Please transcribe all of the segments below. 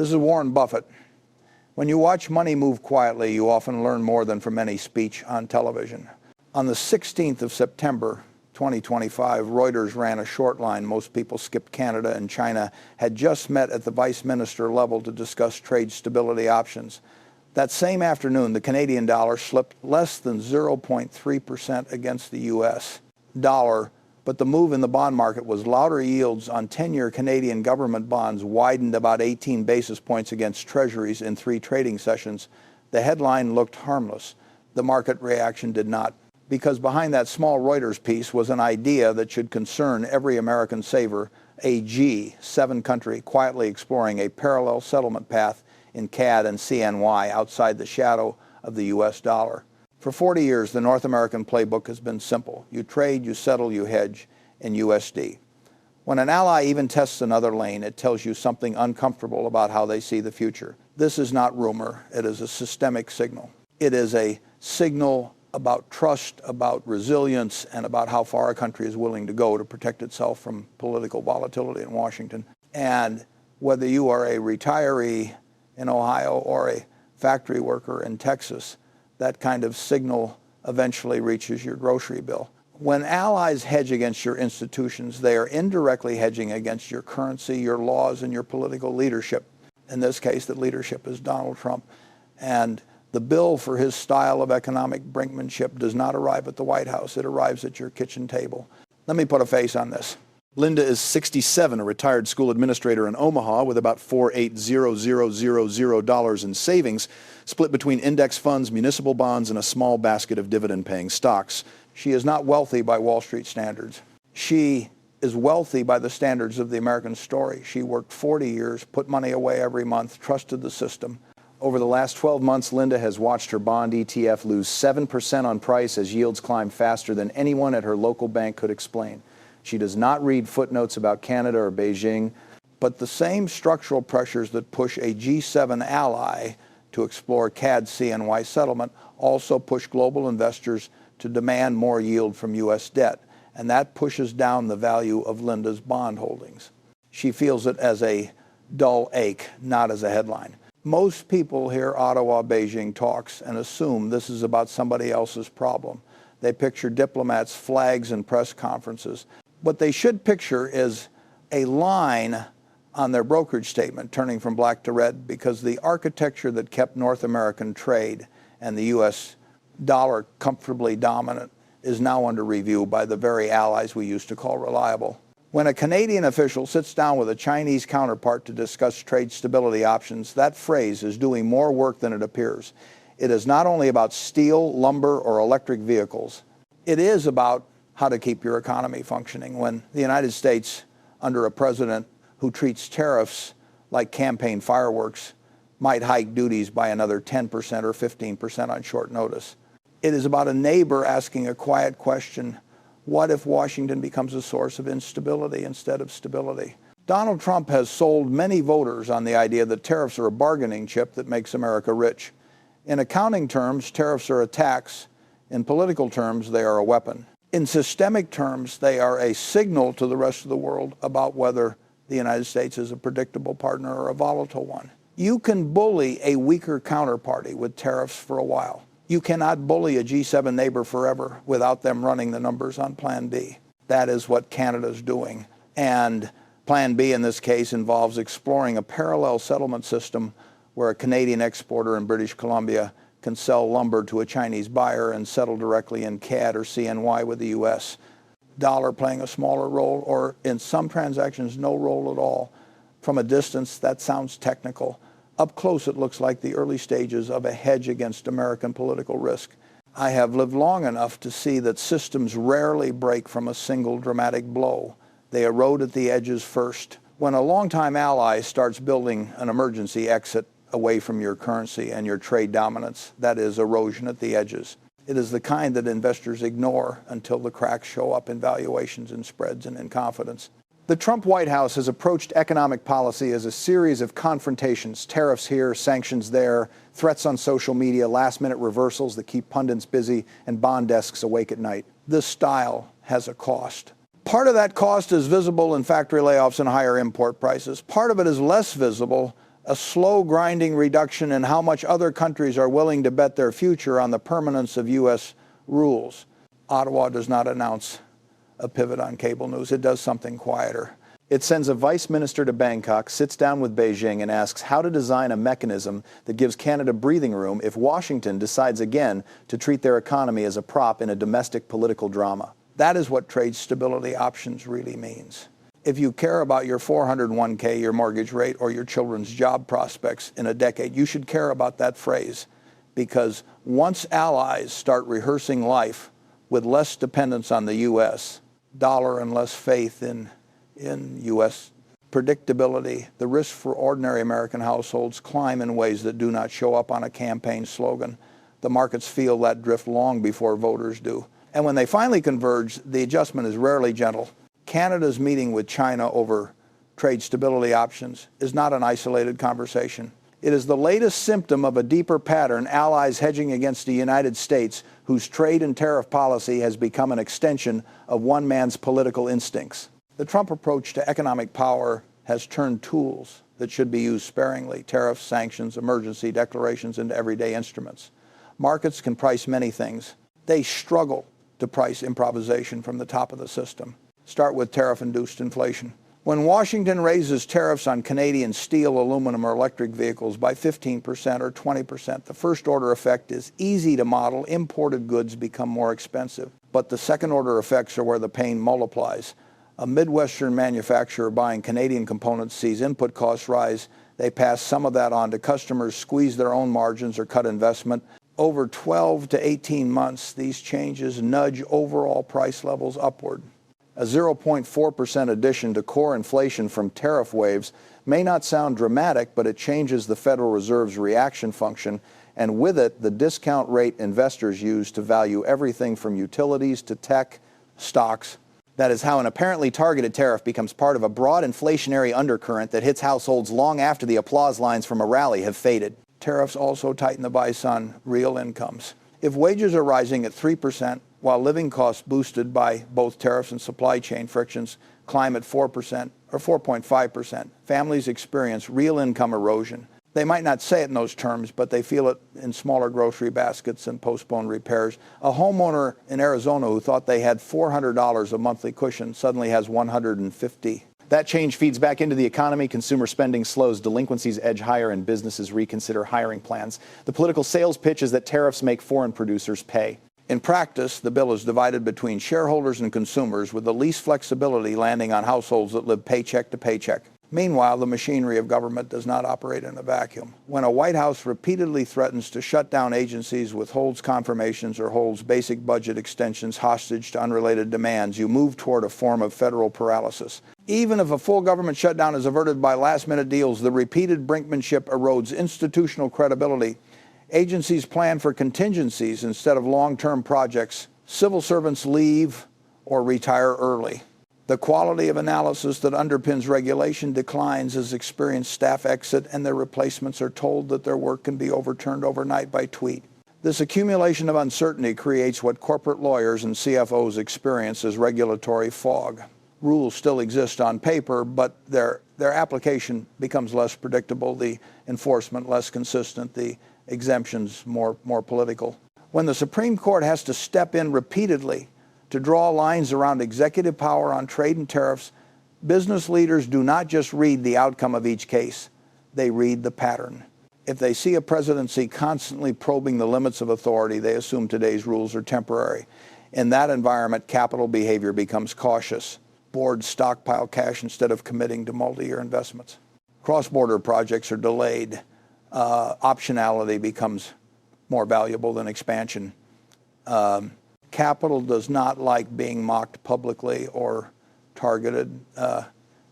This is Warren Buffett. When you watch money move quietly, you often learn more than from any speech on television. On the 16th of September, 2025, Reuters ran a short line. Most people skipped Canada and China had just met at the vice minister level to discuss trade stability options. That same afternoon, the Canadian dollar slipped less than 0.3% against the US dollar, but the move in the bond market was louder. Yields on 10-year Canadian government bonds widened about 18 basis points against treasuries in 3 trading sessions. The headline looked harmless. The market reaction did not, because behind that small Reuters piece was an idea that should concern every American saver, a G7 country quietly exploring a parallel settlement path in CAD and CNY outside the shadow of the US dollar. For 40 years, the North American playbook has been simple. You trade, you settle, you hedge in USD. When an ally even tests another lane, it tells you something uncomfortable about how they see the future. This is not rumor. It is a systemic signal. It is a signal about trust, about resilience, and about how far a country is willing to go to protect itself from political volatility in Washington. And whether you are a retiree in Ohio or a factory worker in Texas, that kind of signal eventually reaches your grocery bill. When allies hedge against your institutions, they are indirectly hedging against your currency, your laws, and your political leadership. In this case, the leadership is Donald Trump. And the bill for his style of economic brinkmanship does not arrive at the White House. It arrives at your kitchen table. Let me put a face on this. Linda is 67, a retired school administrator in Omaha with about $48,000 in savings, split between index funds, municipal bonds, and a small basket of dividend-paying stocks. She is not wealthy by Wall Street standards. She is wealthy by the standards of the American story. She worked 40 years, put money away every month, trusted the system. Over the last 12 months, Linda has watched her bond ETF lose 7% on price as yields climb faster than anyone at her local bank could explain. She does not read footnotes about Canada or Beijing. But the same structural pressures that push a G7 ally to explore CAD-CNY settlement also push global investors to demand more yield from U.S. debt. And that pushes down the value of Linda's bond holdings. She feels it as a dull ache, not as a headline. Most people hear Ottawa-Beijing talks and assume this is about somebody else's problem. They picture diplomats, flags, and press conferences. What they should picture is a line on their brokerage statement turning from black to red, because the architecture that kept North American trade and the U.S. dollar comfortably dominant is now under review by the very allies we used to call reliable. When a Canadian official sits down with a Chinese counterpart to discuss trade stability options, that phrase is doing more work than it appears. It is not only about steel, lumber, or electric vehicles. It is about how to keep your economy functioning. When the United States, under a president who treats tariffs like campaign fireworks, might hike duties by another 10% or 15% on short notice. It is about a neighbor asking a quiet question: what if Washington becomes a source of instability instead of stability? Donald Trump has sold many voters on the idea that tariffs are a bargaining chip that makes America rich. In accounting terms, tariffs are a tax. In political terms, they are a weapon. In systemic terms, they are a signal to the rest of the world about whether the United States is a predictable partner or a volatile one. You can bully a weaker counterparty with tariffs for a while. You cannot bully a G7 neighbor forever without them running the numbers on Plan B. That is what Canada's doing. And Plan B in this case involves exploring a parallel settlement system where a Canadian exporter in British Columbia can sell lumber to a Chinese buyer and settle directly in CAD or CNY with the U.S. dollar playing a smaller role, or in some transactions, no role at all. From a distance, that sounds technical. Up close, it looks like the early stages of a hedge against American political risk. I have lived long enough to see that systems rarely break from a single dramatic blow. They erode at the edges first. When a longtime ally starts building an emergency exit away from your currency and your trade dominance, that is erosion at the edges. It is the kind that investors ignore until the cracks show up in valuations and spreads and in confidence. The Trump White House has approached economic policy as a series of confrontations: tariffs here, sanctions there, threats on social media, last-minute reversals that keep pundits busy, and bond desks awake at night. This style has a cost. Part of that cost is visible in factory layoffs and higher import prices. Part of it is less visible, a slow grinding reduction in how much other countries are willing to bet their future on the permanence of U.S. rules. Ottawa does not announce a pivot on cable news. It does something quieter. It sends a vice minister to Bangkok, sits down with Beijing, and asks how to design a mechanism that gives Canada breathing room if Washington decides again to treat their economy as a prop in a domestic political drama. That is what trade stability options really means. If you care about your 401k, your mortgage rate, or your children's job prospects in a decade, you should care about that phrase, because once allies start rehearsing life with less dependence on the U.S., dollar and less faith in U.S. predictability, the risks for ordinary American households climb in ways that do not show up on a campaign slogan. The markets feel that drift long before voters do. And when they finally converge, the adjustment is rarely gentle. Canada's meeting with China over trade stability options is not an isolated conversation. It is the latest symptom of a deeper pattern, allies hedging against the United States, whose trade and tariff policy has become an extension of one man's political instincts. The Trump approach to economic power has turned tools that should be used sparingly, tariffs, sanctions, emergency declarations, into everyday instruments. Markets can price many things. They struggle to price improvisation from the top of the system. Start with tariff-induced inflation. When Washington raises tariffs on Canadian steel, aluminum, or electric vehicles by 15% or 20%, the first-order effect is easy to model. Imported goods become more expensive. But the second-order effects are where the pain multiplies. A Midwestern manufacturer buying Canadian components sees input costs rise. They pass some of that on to customers, squeeze their own margins, or cut investment. Over 12 to 18 months, these changes nudge overall price levels upward. A 0.4% addition to core inflation from tariff waves may not sound dramatic, but it changes the Federal Reserve's reaction function, and with it, the discount rate investors use to value everything from utilities to tech, stocks. That is how an apparently targeted tariff becomes part of a broad inflationary undercurrent that hits households long after the applause lines from a rally have faded. Tariffs also tighten the vice on real incomes. If wages are rising at 3%, while living costs boosted by both tariffs and supply chain frictions climb at 4% or 4.5%, families experience real income erosion. They might not say it in those terms, but they feel it in smaller grocery baskets and postponed repairs. A homeowner in Arizona who thought they had $400 of monthly cushion suddenly has $150. That change feeds back into the economy. Consumer spending slows, delinquencies edge higher, and businesses reconsider hiring plans. The political sales pitch is that tariffs make foreign producers pay. In practice, the bill is divided between shareholders and consumers, with the least flexibility landing on households that live paycheck to paycheck. Meanwhile, the machinery of government does not operate in a vacuum. When a White House repeatedly threatens to shut down agencies, withholds confirmations, or holds basic budget extensions hostage to unrelated demands, you move toward a form of federal paralysis. Even if a full government shutdown is averted by last-minute deals, the repeated brinkmanship erodes institutional credibility. Agencies plan for contingencies instead of long-term projects. Civil servants leave or retire early. The quality of analysis that underpins regulation declines as experienced staff exit and their replacements are told that their work can be overturned overnight by tweet. This accumulation of uncertainty creates what corporate lawyers and CFOs experience as regulatory fog. Rules still exist on paper, but their application becomes less predictable, the enforcement less consistent, the exemptions more political. When the Supreme Court has to step in repeatedly to draw lines around executive power on trade and tariffs, business leaders do not just read the outcome of each case, they read the pattern. If they see a presidency constantly probing the limits of authority, they assume today's rules are temporary. In that environment, capital behavior becomes cautious. Boards stockpile cash instead of committing to multi-year investments. Cross-border projects are delayed. Optionality becomes more valuable than expansion. Capital does not like being mocked publicly or targeted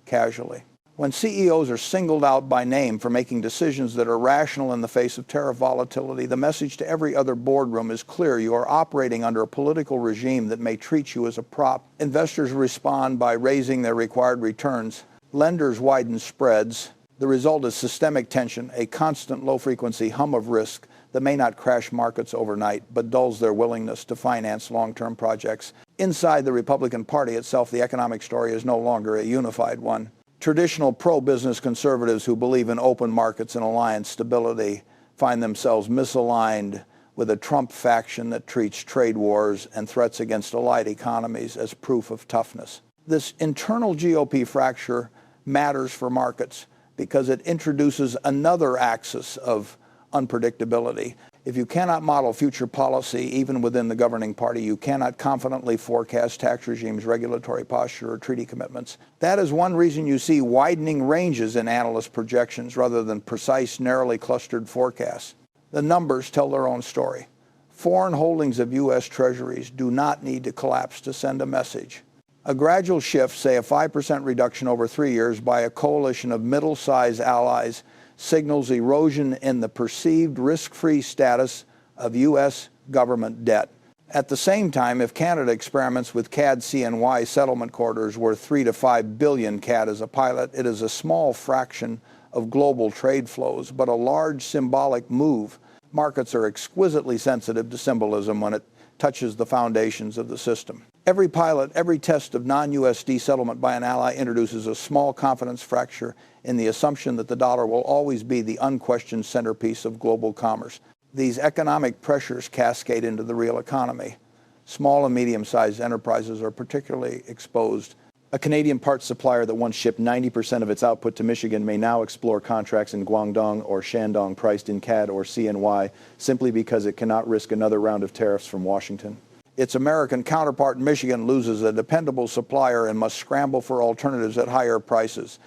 casually. When CEOs are singled out by name for making decisions that are rational in the face of tariff volatility, the message to every other boardroom is clear. You are operating under a political regime that may treat you as a prop. Investors respond by raising their required returns. Lenders widen spreads. The result is systemic tension, a constant low-frequency hum of risk that may not crash markets overnight, but dulls their willingness to finance long-term projects. Inside the Republican Party itself, the economic story is no longer a unified one. Traditional pro-business conservatives who believe in open markets and alliance stability find themselves misaligned with a Trump faction that treats trade wars and threats against allied economies as proof of toughness. This internal GOP fracture matters for markets because it introduces another axis of unpredictability. If you cannot model future policy, even within the governing party, you cannot confidently forecast tax regimes, regulatory posture, or treaty commitments. That is one reason you see widening ranges in analyst projections rather than precise, narrowly clustered forecasts. The numbers tell their own story. Foreign holdings of U.S. Treasuries do not need to collapse to send a message. A gradual shift, say a 5% reduction over 3 years by a coalition of middle-sized allies, signals erosion in the perceived risk-free status of U.S. government debt. At the same time, if Canada experiments with CAD CNY settlement corridors worth 3 to 5 billion CAD as a pilot, it is a small fraction of global trade flows, but a large symbolic move. Markets are exquisitely sensitive to symbolism when it touches the foundations of the system. Every pilot, every test of non-USD settlement by an ally introduces a small confidence fracture in the assumption that the dollar will always be the unquestioned centerpiece of global commerce. These economic pressures cascade into the real economy. Small and medium-sized enterprises are particularly exposed. A Canadian parts supplier that once shipped 90% of its output to Michigan may now explore contracts in Guangdong or Shandong priced in CAD or CNY simply because it cannot risk another round of tariffs from Washington. Its American counterpart in Michigan loses a dependable supplier and must scramble for alternatives at higher prices.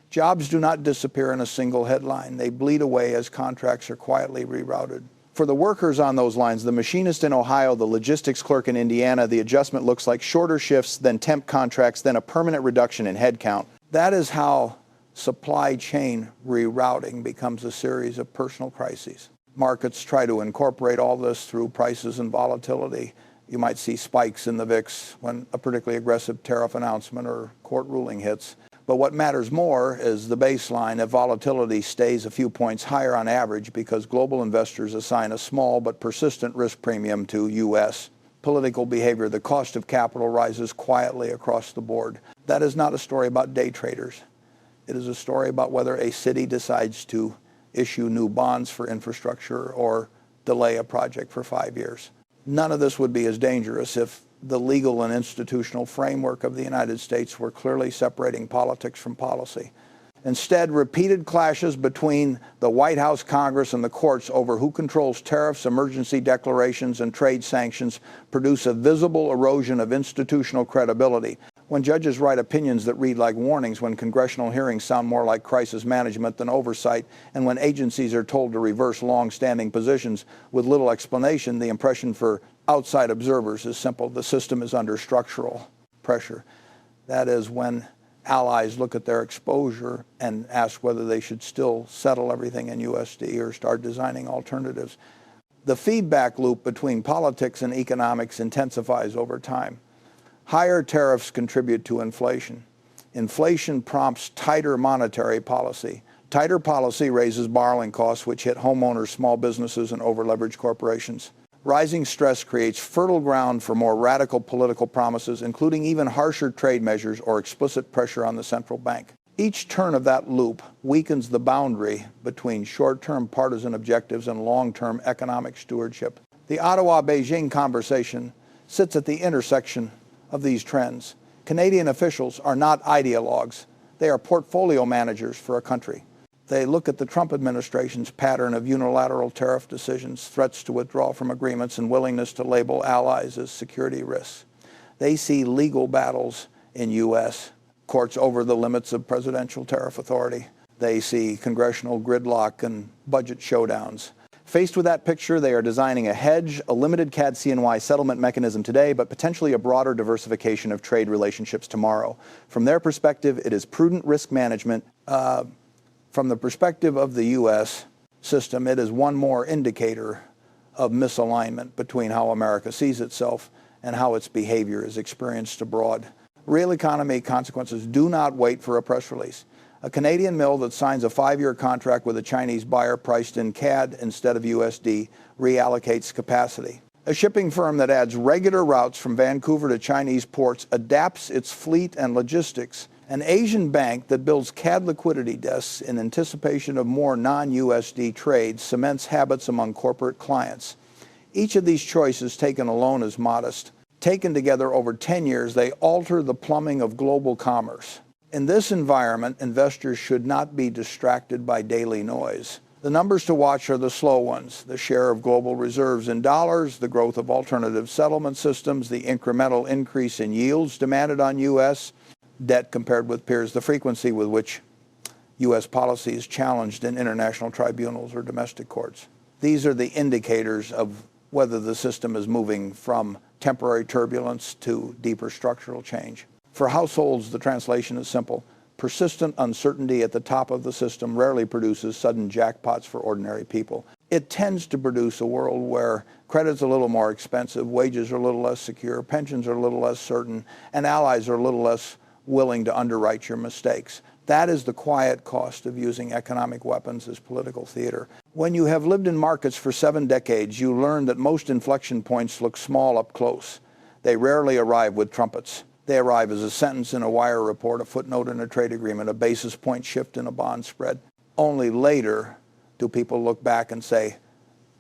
Jobs do not disappear in a single headline. They bleed away as contracts are quietly rerouted. For the workers on those lines, the machinist in Ohio, the logistics clerk in Indiana, the adjustment looks like shorter shifts, then temp contracts, then a permanent reduction in headcount. That is how supply chain rerouting becomes a series of personal crises. Markets try to incorporate all this through prices and volatility. You might see spikes in the VIX when a particularly aggressive tariff announcement or court ruling hits. But what matters more is the baseline if volatility stays a few points higher on average because global investors assign a small but persistent risk premium to U.S. political behavior. The cost of capital rises quietly across the board. That is not a story about day traders. It is a story about whether a city decides to issue new bonds for infrastructure or delay a project for 5 years. None of this would be as dangerous if the legal and institutional framework of the United States were clearly separating politics from policy. Instead, repeated clashes between the White House, Congress, and the courts over who controls tariffs, emergency declarations, and trade sanctions produce a visible erosion of institutional credibility. When judges write opinions that read like warnings, when congressional hearings sound more like crisis management than oversight, and when agencies are told to reverse long-standing positions with little explanation, the impression for outside observers is simple. The system is under structural pressure. That is when allies look at their exposure and ask whether they should still settle everything in USD or start designing alternatives. The feedback loop between politics and economics intensifies over time. Higher tariffs contribute to inflation. Inflation prompts tighter monetary policy. Tighter policy raises borrowing costs, which hit homeowners, small businesses, and over-leveraged corporations. Rising stress creates fertile ground for more radical political promises, including even harsher trade measures or explicit pressure on the central bank. Each turn of that loop weakens the boundary between short-term partisan objectives and long-term economic stewardship. The Ottawa-Beijing conversation sits at the intersection of these trends. Canadian officials are not ideologues. They are portfolio managers for a country. They look at the Trump administration's pattern of unilateral tariff decisions, threats to withdraw from agreements, and willingness to label allies as security risks. They see legal battles in U.S. courts over the limits of presidential tariff authority. They see congressional gridlock and budget showdowns. Faced with that picture, they are designing a hedge, a limited CAD CNY settlement mechanism today, but potentially a broader diversification of trade relationships tomorrow. From their perspective, it is prudent risk management. From the perspective of the U.S. system, it is one more indicator of misalignment between how America sees itself and how its behavior is experienced abroad. Real economy consequences do not wait for a press release. A Canadian mill that signs a 5-year contract with a Chinese buyer priced in CAD instead of USD reallocates capacity. A shipping firm that adds regular routes from Vancouver to Chinese ports adapts its fleet and logistics An Asian bank that builds CAD liquidity desks in anticipation of more non-USD trades cements habits among corporate clients. Each of these choices, taken alone, is modest. Taken together over 10 years, they alter the plumbing of global commerce. In this environment, investors should not be distracted by daily noise. The numbers to watch are the slow ones: the share of global reserves in dollars, the growth of alternative settlement systems, the incremental increase in yields demanded on U.S. debt compared with peers, the frequency with which U.S. policy is challenged in international tribunals or domestic courts. These are the indicators of whether the system is moving from temporary turbulence to deeper structural change. For households, the translation is simple. Persistent uncertainty at the top of the system rarely produces sudden jackpots for ordinary people. It tends to produce a world where credit's a little more expensive, wages are a little less secure, pensions are a little less certain, and allies are a little less willing to underwrite your mistakes. That is the quiet cost of using economic weapons as political theater. When you have lived in markets for 7 decades, you learn that most inflection points look small up close. They rarely arrive with trumpets. They arrive as a sentence in a wire report, a footnote in a trade agreement, a basis point shift in a bond spread. Only later do people look back and say,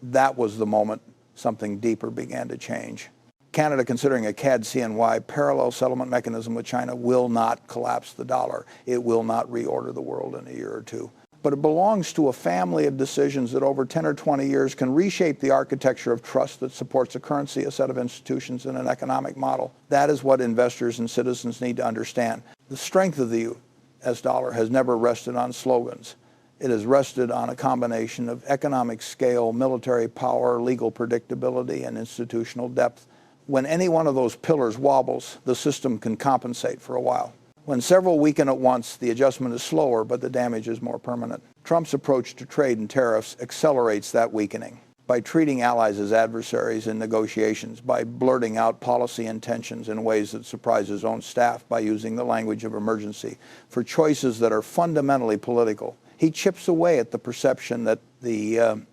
that was the moment something deeper began to change. Canada, considering a CAD-CNY parallel settlement mechanism with China, will not collapse the dollar. It will not reorder the world in a year or two. But it belongs to a family of decisions that over 10 or 20 years can reshape the architecture of trust that supports a currency, a set of institutions, and an economic model. That is what investors and citizens need to understand. The strength of the U.S. dollar has never rested on slogans. It has rested on a combination of economic scale, military power, legal predictability, and institutional depth. When any one of those pillars wobbles, the system can compensate for a while. When several weaken at once, the adjustment is slower, but the damage is more permanent. Trump's approach to trade and tariffs accelerates that weakening by treating allies as adversaries in negotiations, by blurting out policy intentions in ways that surprise his own staff, by using the language of emergency for choices that are fundamentally political. He chips away at the perception that the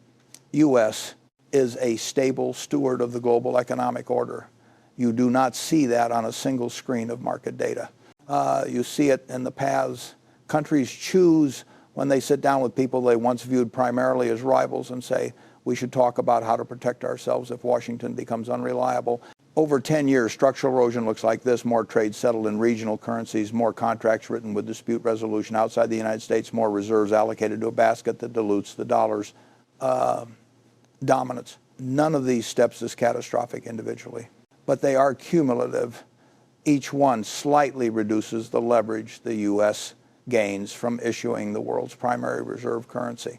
U.S. is a stable steward of the global economic order. You do not see that on a single screen of market data. You see it in the paths. Countries choose when they sit down with people they once viewed primarily as rivals and say, we should talk about how to protect ourselves if Washington becomes unreliable. Over 10 years, structural erosion looks like this: more trade settled in regional currencies, more contracts written with dispute resolution outside the United States, more reserves allocated to a basket that dilutes the dollar's dominance. None of these steps is catastrophic individually, but they are cumulative. Each one slightly reduces the leverage the U.S. gains from issuing the world's primary reserve currency.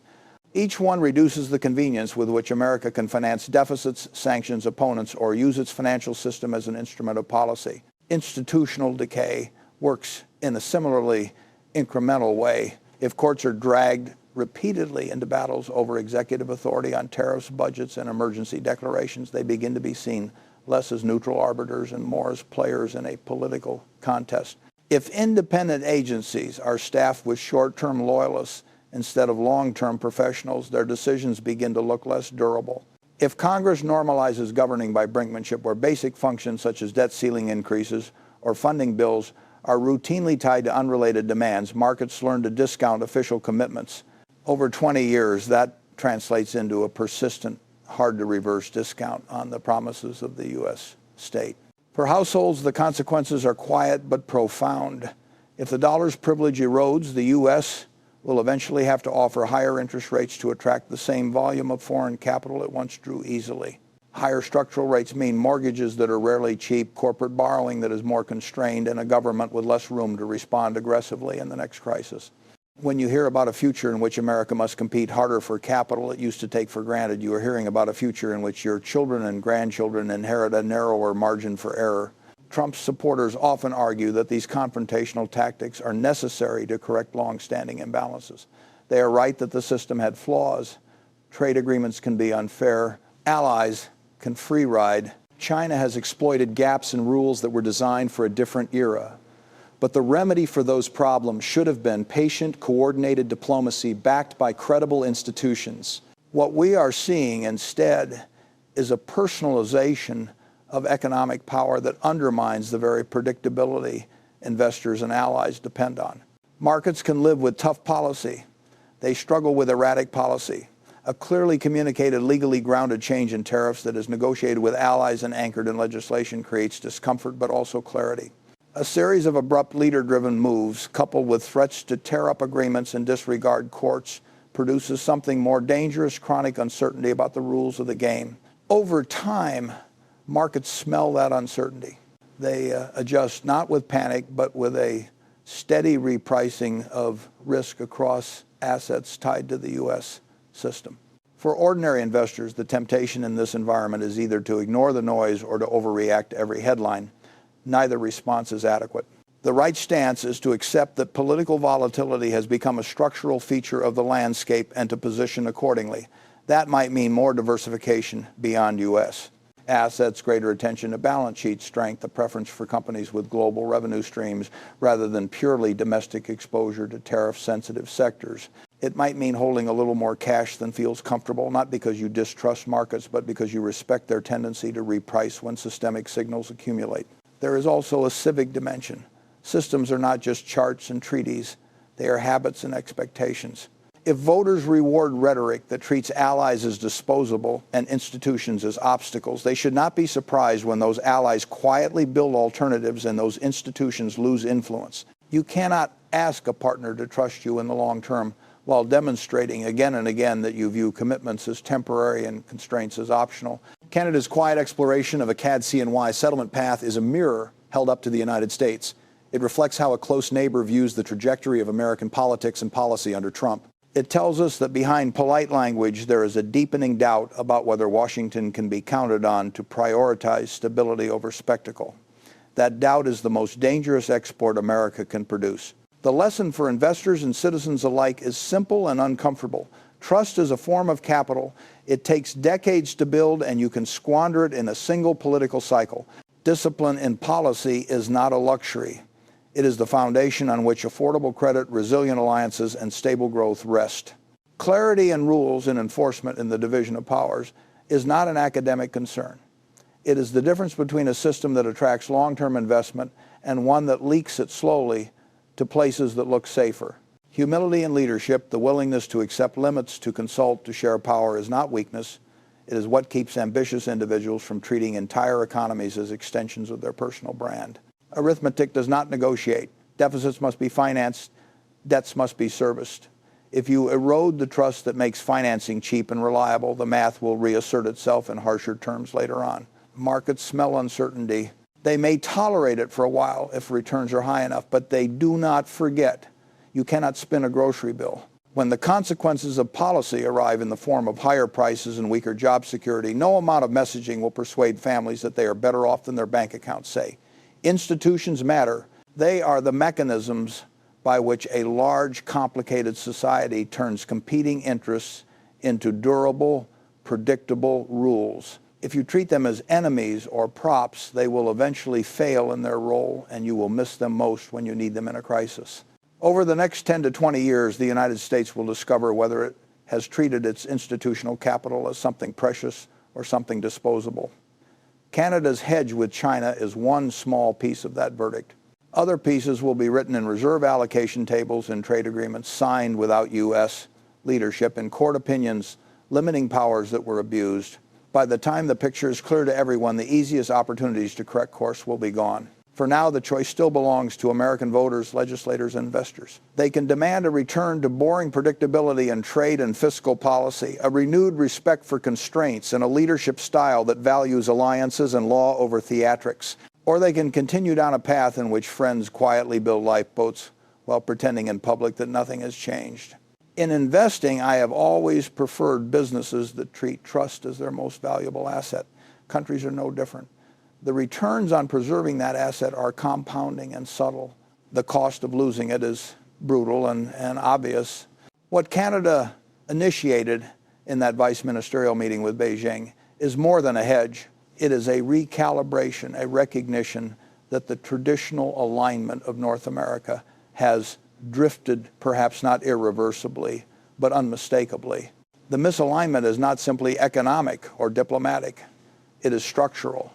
Each one reduces the convenience with which America can finance deficits, sanctions opponents, or use its financial system as an instrument of policy. Institutional decay works in a similarly incremental way. If courts are dragged repeatedly into battles over executive authority on tariffs, budgets, and emergency declarations, they begin to be seen less as neutral arbiters and more as players in a political contest. If independent agencies are staffed with short-term loyalists instead of long-term professionals, their decisions begin to look less durable. If Congress normalizes governing by brinkmanship, where basic functions such as debt ceiling increases or funding bills are routinely tied to unrelated demands, markets learn to discount official commitments. Over 20 years, that translates into a persistent, hard-to-reverse discount on the promises of the U.S. state. For households, the consequences are quiet but profound. If the dollar's privilege erodes, the U.S. will eventually have to offer higher interest rates to attract the same volume of foreign capital it once drew easily. Higher structural rates mean mortgages that are rarely cheap, corporate borrowing that is more constrained, and a government with less room to respond aggressively in the next crisis. When you hear about a future in which America must compete harder for capital it used to take for granted, you are hearing about a future in which your children and grandchildren inherit a narrower margin for error. Trump's supporters often argue that these confrontational tactics are necessary to correct long-standing imbalances. They are right that the system had flaws. Trade agreements can be unfair. Allies can free ride. China has exploited gaps in rules that were designed for a different era. But the remedy for those problems should have been patient, coordinated diplomacy backed by credible institutions. What we are seeing instead is a personalization of economic power that undermines the very predictability investors and allies depend on. Markets can live with tough policy. They struggle with erratic policy. A clearly communicated, legally grounded change in tariffs that is negotiated with allies and anchored in legislation creates discomfort but also clarity. A series of abrupt leader-driven moves, coupled with threats to tear up agreements and disregard courts, produces something more dangerous, chronic uncertainty about the rules of the game. Over time, markets smell that uncertainty. They adjust not with panic, but with a steady repricing of risk across assets tied to the U.S. system. For ordinary investors, the temptation in this environment is either to ignore the noise or to overreact to every headline. Neither response is adequate. The right stance is to accept that political volatility has become a structural feature of the landscape and to position accordingly. That might mean more diversification beyond U.S. assets, greater attention to balance sheet strength, a preference for companies with global revenue streams rather than purely domestic exposure to tariff-sensitive sectors. It might mean holding a little more cash than feels comfortable, not because you distrust markets, but because you respect their tendency to reprice when systemic signals accumulate. There is also a civic dimension. Systems are not just charts and treaties. They are habits and expectations. If voters reward rhetoric that treats allies as disposable and institutions as obstacles, they should not be surprised when those allies quietly build alternatives and those institutions lose influence. You cannot ask a partner to trust you in the long term while demonstrating again and again that you view commitments as temporary and constraints as optional. Canada's quiet exploration of a CAD-CNY settlement path is a mirror held up to the United States. It reflects how a close neighbor views the trajectory of American politics and policy under Trump. It tells us that behind polite language there is a deepening doubt about whether Washington can be counted on to prioritize stability over spectacle. That doubt is the most dangerous export America can produce. The lesson for investors and citizens alike is simple and uncomfortable. Trust is a form of capital. It takes decades to build, and you can squander it in a single political cycle. Discipline in policy is not a luxury. It is the foundation on which affordable credit, resilient alliances, and stable growth rest. Clarity and rules in enforcement in the division of powers is not an academic concern. It is the difference between a system that attracts long-term investment and one that leaks it slowly to places that look safer. Humility in leadership, the willingness to accept limits, to consult, to share power is not weakness. It is what keeps ambitious individuals from treating entire economies as extensions of their personal brand. Arithmetic does not negotiate. Deficits must be financed. Debts must be serviced. If you erode the trust that makes financing cheap and reliable, the math will reassert itself in harsher terms later on. Markets smell uncertainty. They may tolerate it for a while if returns are high enough, but they do not forget. You cannot spin a grocery bill. When the consequences of policy arrive in the form of higher prices and weaker job security, no amount of messaging will persuade families that they are better off than their bank accounts say. Institutions matter. They are the mechanisms by which a large, complicated society turns competing interests into durable, predictable rules. If you treat them as enemies or props, they will eventually fail in their role, and you will miss them most when you need them in a crisis. Over the next 10 to 20 years, the United States will discover whether it has treated its institutional capital as something precious or something disposable. Canada's hedge with China is one small piece of that verdict. Other pieces will be written in reserve allocation tables and trade agreements signed without U.S. leadership and court opinions limiting powers that were abused. By the time the picture is clear to everyone, the easiest opportunities to correct course will be gone. For now, the choice still belongs to American voters, legislators, and investors. They can demand a return to boring predictability in trade and fiscal policy, a renewed respect for constraints, and a leadership style that values alliances and law over theatrics. Or they can continue down a path in which friends quietly build lifeboats while pretending in public that nothing has changed. In investing, I have always preferred businesses that treat trust as their most valuable asset. Countries are no different. The returns on preserving that asset are compounding and subtle. The cost of losing it is brutal and obvious. What Canada initiated in that vice ministerial meeting with Beijing is more than a hedge. It is a recalibration, a recognition that the traditional alignment of North America has drifted, perhaps not irreversibly, but unmistakably. The misalignment is not simply economic or diplomatic. It is structural.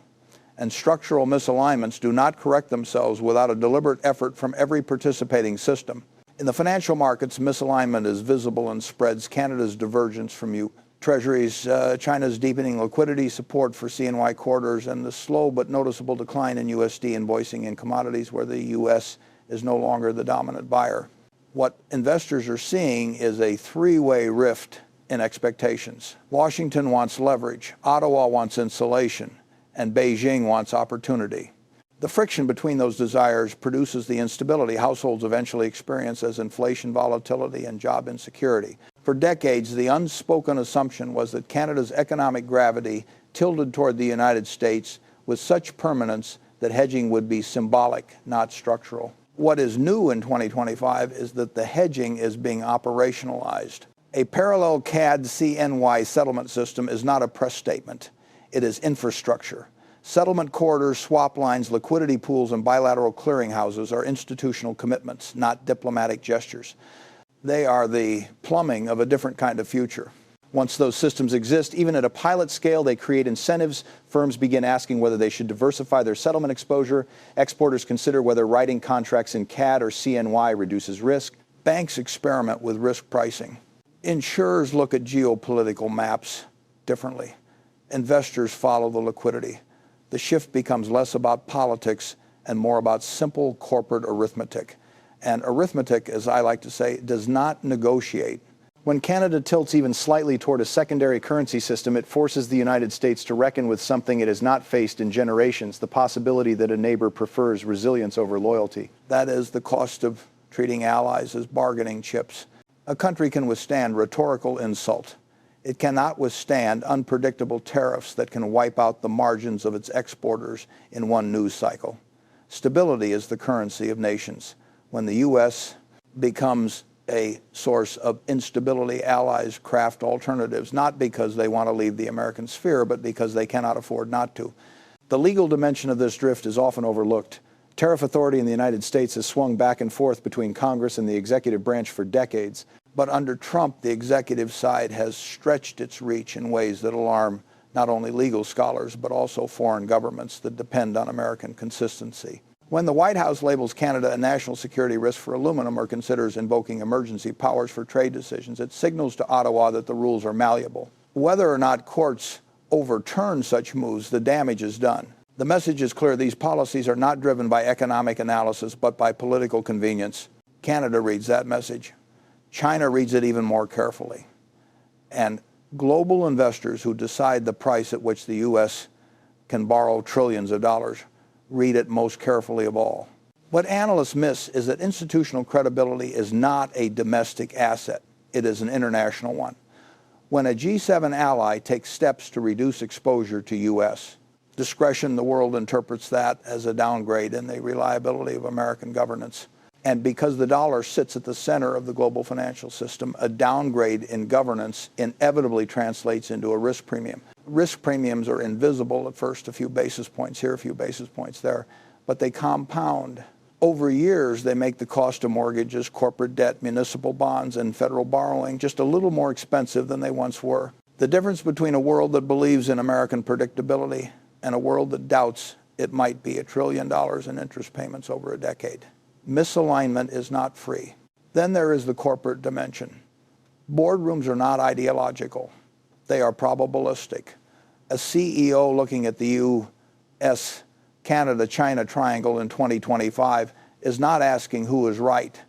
And structural misalignments do not correct themselves without a deliberate effort from every participating system. In the financial markets, misalignment is visible and spreads Canada's divergence from Treasuries, China's deepening liquidity support for CNY corridors, and the slow but noticeable decline in USD invoicing in commodities where the U.S. is no longer the dominant buyer. What investors are seeing is a three-way rift in expectations. Washington wants leverage, Ottawa wants insulation, and Beijing wants opportunity. The friction between those desires produces the instability households eventually experience as inflation, volatility, and job insecurity. For decades, the unspoken assumption was that Canada's economic gravity tilted toward the United States with such permanence that hedging would be symbolic, not structural. What is new in 2025 is that the hedging is being operationalized. A parallel CAD-CNY settlement system is not a press statement. It is infrastructure. Settlement corridors, swap lines, liquidity pools, and bilateral clearinghouses are institutional commitments, not diplomatic gestures. They are the plumbing of a different kind of future. Once those systems exist, even at a pilot scale, they create incentives. Firms begin asking whether they should diversify their settlement exposure. Exporters consider whether writing contracts in CAD or CNY reduces risk. Banks experiment with risk pricing. Insurers look at geopolitical maps differently. Investors follow the liquidity. The shift becomes less about politics and more about simple corporate arithmetic. And arithmetic, as I like to say, does not negotiate. When Canada tilts even slightly toward a secondary currency system, it forces the United States to reckon with something it has not faced in generations, the possibility that a neighbor prefers resilience over loyalty. That is the cost of treating allies as bargaining chips. A country can withstand rhetorical insult. It cannot withstand unpredictable tariffs that can wipe out the margins of its exporters in one news cycle. Stability is the currency of nations. When the U.S. becomes a source of instability, allies craft alternatives, not because they want to leave the American sphere, but because they cannot afford not to. The legal dimension of this drift is often overlooked. Tariff authority in the United States has swung back and forth between Congress and the executive branch for decades. But under Trump, the executive side has stretched its reach in ways that alarm not only legal scholars, but also foreign governments that depend on American consistency. When the White House labels Canada a national security risk for aluminum or considers invoking emergency powers for trade decisions, it signals to Ottawa that the rules are malleable. Whether or not courts overturn such moves, the damage is done. The message is clear. These policies are not driven by economic analysis, but by political convenience. Canada reads that message. China reads it even more carefully. And global investors who decide the price at which the U.S. can borrow trillions of dollars read it most carefully of all. What analysts miss is that institutional credibility is not a domestic asset. It is an international one. When a G7 ally takes steps to reduce exposure to U.S. discretion, the world interprets that as a downgrade in the reliability of American governance. And because the dollar sits at the center of the global financial system, a downgrade in governance inevitably translates into a risk premium. Risk premiums are invisible at first, a few basis points here, a few basis points there, but they compound. Over years, they make the cost of mortgages, corporate debt, municipal bonds, and federal borrowing just a little more expensive than they once were. The difference between a world that believes in American predictability and a world that doubts it might be $1 trillion in interest payments over a decade. Misalignment is not free. Then there is the corporate dimension. Boardrooms are not ideological. They are probabilistic. A CEO looking at the U.S., Canada, China triangle in 2025 is not asking who is right.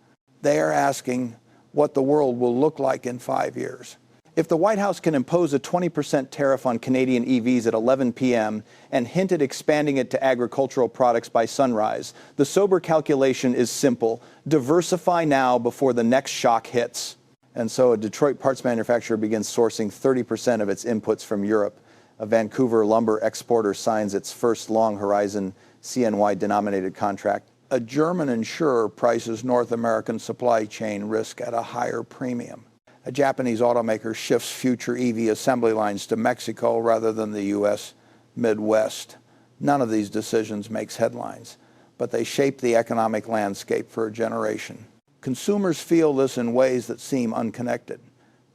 They are asking what the world will look like in 5 years. If the White House can impose a 20% tariff on Canadian EVs at 11 p.m. and hint at expanding it to agricultural products by sunrise, the sober calculation is simple. Diversify now before the next shock hits. And so a Detroit parts manufacturer begins sourcing 30% of its inputs from Europe. A Vancouver lumber exporter signs its first long-horizon CNY-denominated contract. A German insurer prices North American supply chain risk at a higher premium. A Japanese automaker shifts future EV assembly lines to Mexico rather than the U.S. Midwest. None of these decisions makes headlines, but they shape the economic landscape for a generation. Consumers feel this in ways that seem unconnected.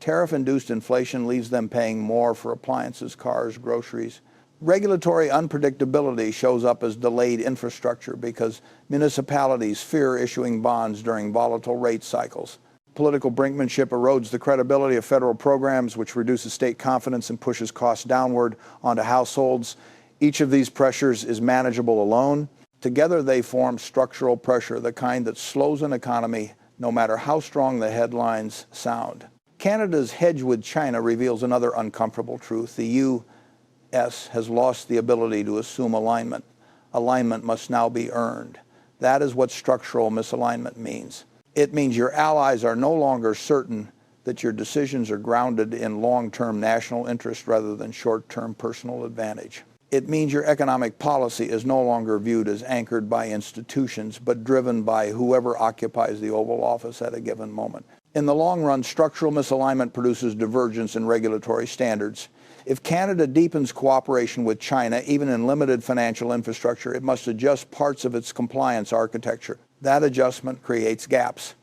Tariff-induced inflation leaves them paying more for appliances, cars, groceries. Regulatory unpredictability shows up as delayed infrastructure because municipalities fear issuing bonds during volatile rate cycles. Political brinkmanship erodes the credibility of federal programs, which reduces state confidence and pushes costs downward onto households. Each of these pressures is manageable alone. Together they form structural pressure, the kind that slows an economy no matter how strong the headlines sound. Canada's hedge with China reveals another uncomfortable truth. The U.S. has lost the ability to assume alignment. Alignment must now be earned. That is what structural misalignment means. It means your allies are no longer certain that your decisions are grounded in long-term national interest rather than short-term personal advantage. It means your economic policy is no longer viewed as anchored by institutions, but driven by whoever occupies the Oval Office at a given moment. In the long run, structural misalignment produces divergence in regulatory standards. If Canada deepens cooperation with China, even in limited financial infrastructure, it must adjust parts of its compliance architecture. That adjustment creates gaps.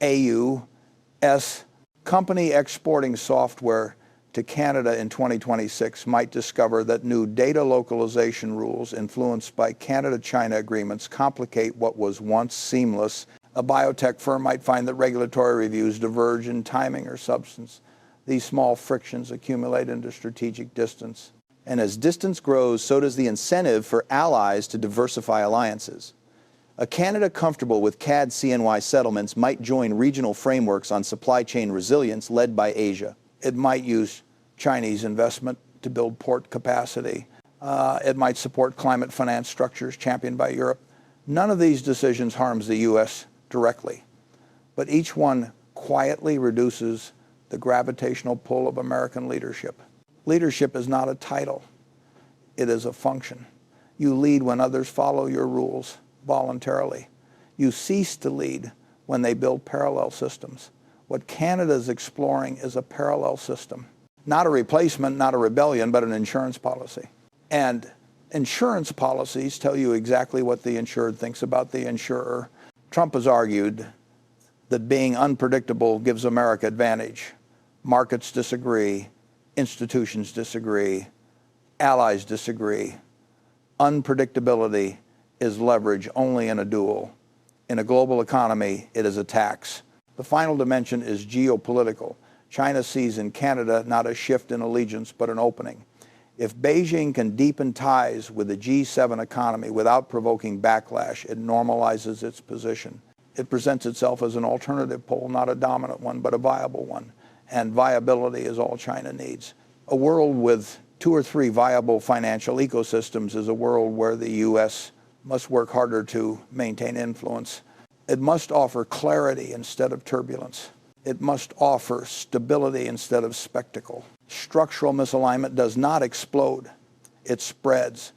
AU-S company exporting software to Canada in 2026 might discover that new data localization rules influenced by Canada-China agreements complicate what was once seamless. A biotech firm might find that regulatory reviews diverge in timing or substance. These small frictions accumulate into strategic distance. And as distance grows, so does the incentive for allies to diversify alliances. A Canada comfortable with CAD-CNY settlements might join regional frameworks on supply chain resilience led by Asia. It might use Chinese investment to build port capacity. It might support climate finance structures championed by Europe. None of these decisions harms the U.S. directly, but each one quietly reduces the gravitational pull of American leadership. Leadership is not a title. It is a function. You lead when others follow your rules voluntarily. You cease to lead when they build parallel systems. What Canada is exploring is a parallel system. Not a replacement, not a rebellion, but an insurance policy. And insurance policies tell you exactly what the insured thinks about the insurer. Trump has argued that being unpredictable gives America advantage. Markets disagree, institutions disagree, allies disagree. Unpredictability is leverage only in a duel. In a global economy, it is a tax. The final dimension is geopolitical. China sees in Canada not a shift in allegiance, but an opening. If Beijing can deepen ties with the G7 economy without provoking backlash, it normalizes its position. It presents itself as an alternative pole, not a dominant one, but a viable one. And viability is all China needs. A world with 2 or 3 viable financial ecosystems is a world where the U.S. must work harder to maintain influence. It must offer clarity instead of turbulence. It must offer stability instead of spectacle. Structural misalignment does not explode. It spreads.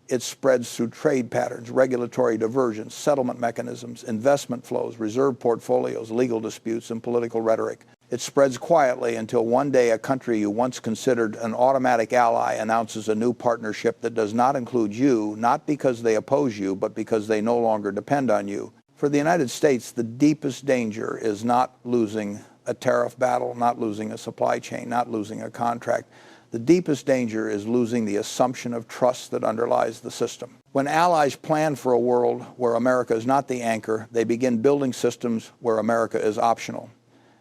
It spreads through trade patterns, regulatory divergence, settlement mechanisms, investment flows, reserve portfolios, legal disputes, and political rhetoric. It spreads quietly until one day a country you once considered an automatic ally announces a new partnership that does not include you, not because they oppose you, but because they no longer depend on you. For the United States, the deepest danger is not losing a tariff battle, not losing a supply chain, not losing a contract. The deepest danger is losing the assumption of trust that underlies the system. When allies plan for a world where America is not the anchor, they begin building systems where America is optional.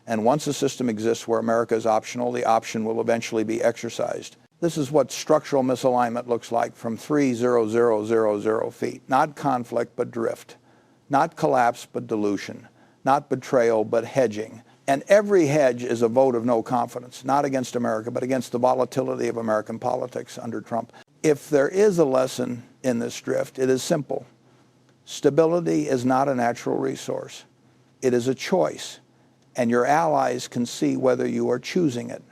And once a system exists where America is optional, the option will eventually be exercised. This is what structural misalignment looks like from 3,000 feet. Not conflict, but drift. Not collapse, but dilution. Not betrayal, but hedging. And every hedge is a vote of no confidence, not against America, but against the volatility of American politics under Trump. If there is a lesson in this drift, it is simple. Stability is not a natural resource. It is a choice, and your allies can see whether you are choosing it.